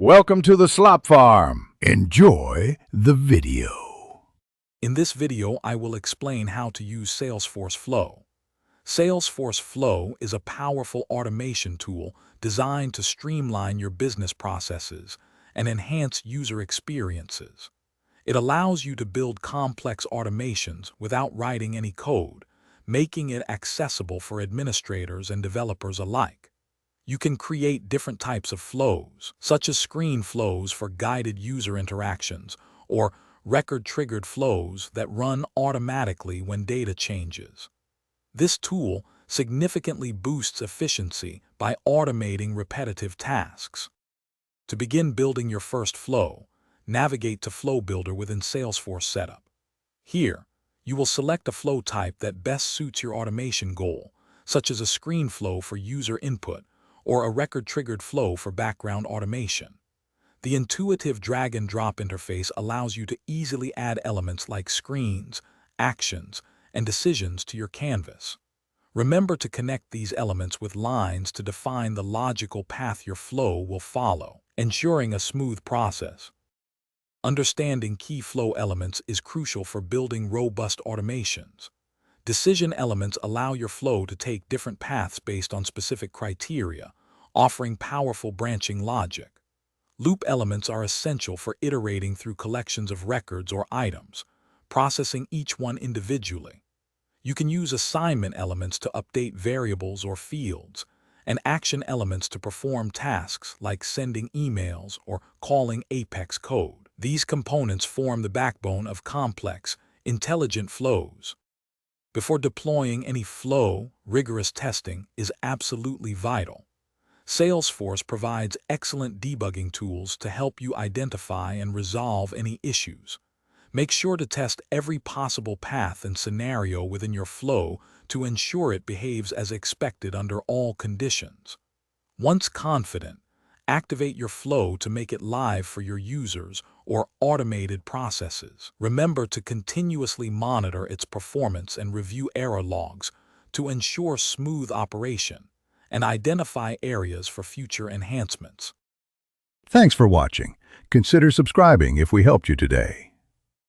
Welcome to the Slop Farm. Enjoy the video. In this video, I will explain how to use Salesforce Flow. Salesforce Flow is a powerful automation tool designed to streamline your business processes and enhance user experiences. It allows you to build complex automations without writing any code, making it accessible for administrators and developers alike. You can create different types of flows, such as screen flows for guided user interactions, or record-triggered flows that run automatically when data changes. This tool significantly boosts efficiency by automating repetitive tasks. To begin building your first flow, navigate to Flow Builder within Salesforce Setup. Here, you will select a flow type that best suits your automation goal, such as a screen flow for user input, or a record-triggered flow for background automation. The intuitive drag-and-drop interface allows you to easily add elements like screens, actions, and decisions to your canvas. Remember to connect these elements with lines to define the logical path your flow will follow, ensuring a smooth process. Understanding key flow elements is crucial for building robust automations. Decision elements allow your flow to take different paths based on specific criteria, offering powerful branching logic. Loop elements are essential for iterating through collections of records or items, processing each one individually. You can use assignment elements to update variables or fields, and action elements to perform tasks like sending emails or calling Apex code. These components form the backbone of complex, intelligent flows. Before deploying any flow, rigorous testing is absolutely vital. Salesforce provides excellent debugging tools to help you identify and resolve any issues. Make sure to test every possible path and scenario within your flow to ensure it behaves as expected under all conditions. Once confident, activate your flow to make it live for your users or automated processes. Remember to continuously monitor its performance and review error logs to ensure smooth operation and identify areas for future enhancements. Thanks for watching. Consider subscribing if we helped you today.